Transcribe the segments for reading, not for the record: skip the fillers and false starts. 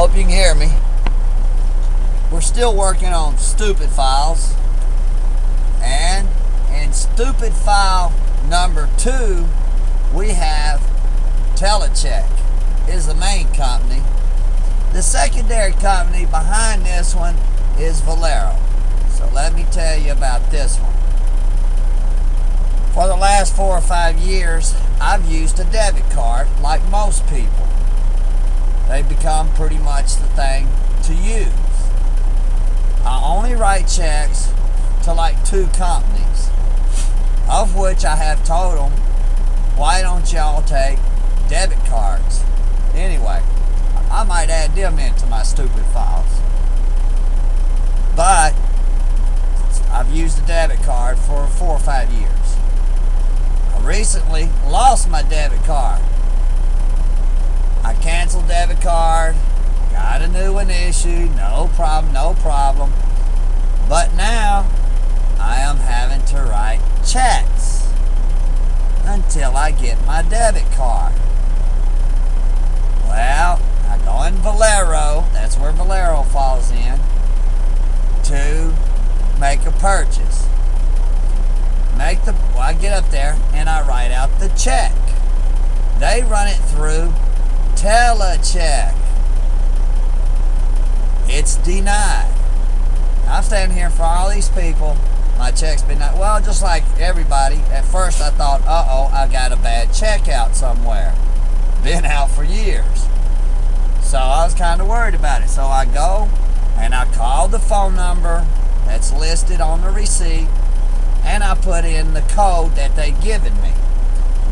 Hope you can hear me. We're still working on stupid files, and in stupid file number 2 we have Telecheck is the main company. The secondary company behind this one is Valero. So let me tell you about this one. For the last 4 or 5 years, I've used a debit card like most people. They've become pretty much the thing to use. I only write checks to like 2 companies, of which I have told them, why don't y'all take debit cards? Anyway, I might add them into my stupid files. But I've used a debit card for 4 or 5 years. I recently lost my debit card. I canceled debit card, got a new one issued, no problem. But now I am having to write checks until I get my debit card. Well, I go in Valero, that's where Valero falls in, to make a purchase. I get up there and I write out the check. They run it through Telecheck. It's denied. I'm standing here for all these people. My check's been denied. Well, just like everybody, at first I thought, I got a bad check out somewhere. Been out for years. So I was kind of worried about it. So I go and I call the phone number that's listed on the receipt, and I put in the code that they've given me.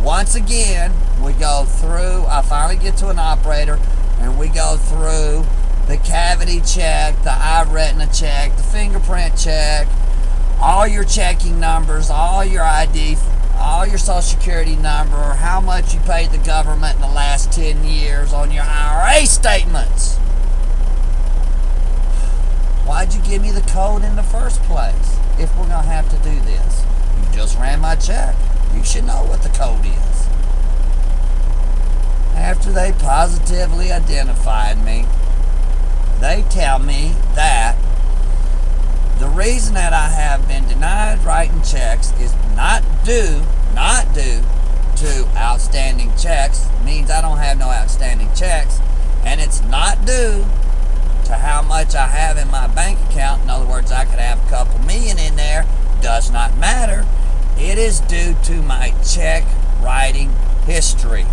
Once again, we go through, I finally get to an operator, and we go through the cavity check, the eye retina check, the fingerprint check, all your checking numbers, all your ID, all your social security number, how much you paid the government in the last 10 years on your IRA statements. Why'd you give me the code in the first place if we're going to have to do this? You just ran my check. You should know what the code is. After they positively identified me, they tell me that the reason that I have been denied writing checks is not due to outstanding checks. It means I don't have no outstanding checks, and it's not due to how much I have in my bank account. In other words, I could have a couple million in there. Does not matter. It is due to my check writing history.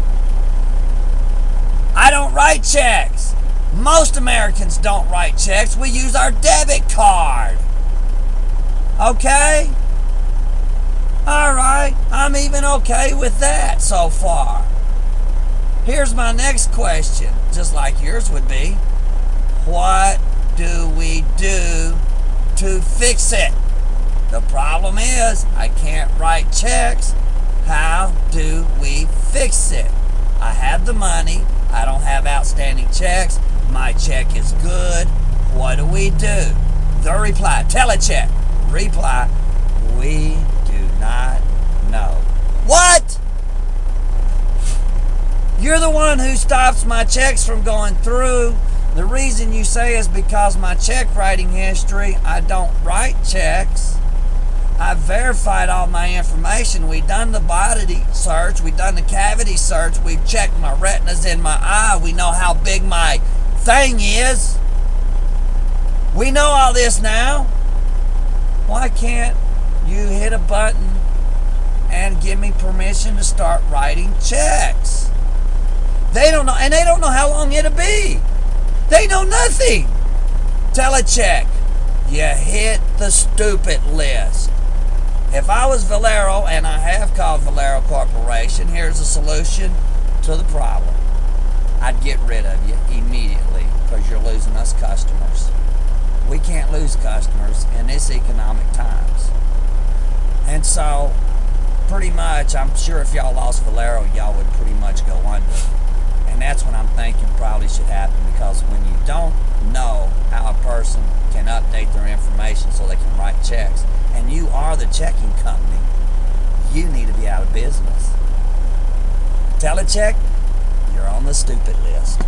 I don't write checks. Most Americans don't write checks. We use our debit card. Okay? Alright, I'm even okay with that so far. Here's my next question, just like yours would be. What do we do to fix it? The problem is, I can't write checks. How do we fix it? I have the money. I don't have outstanding checks. My check is good. What do we do? The reply, Telecheck. Reply, we do not know. What? You're the one who stops my checks from going through. The reason you say is because my check writing history, I don't write checks. I've verified all my information. We've done the body search. We've done the cavity search. We've checked my retinas in my eye. We know how big my thing is. We know all this now. Why can't you hit a button and give me permission to start writing checks? They don't know, and they don't know how long it'll be. They know nothing. Telecheck. You hit the stupid list. If I was Valero, and I have called Valero Corporation, here's a solution to the problem. I'd get rid of you immediately because you're losing us customers. We can't lose customers in this economic times. And so, pretty much, I'm sure if y'all lost Valero, y'all would pretty much go under. And that's what I'm thinking probably should happen, because when you don't know how a person can update their information so they can write checks, and you are the checking company, you need to be out of business. Telecheck, you're on the stupid list.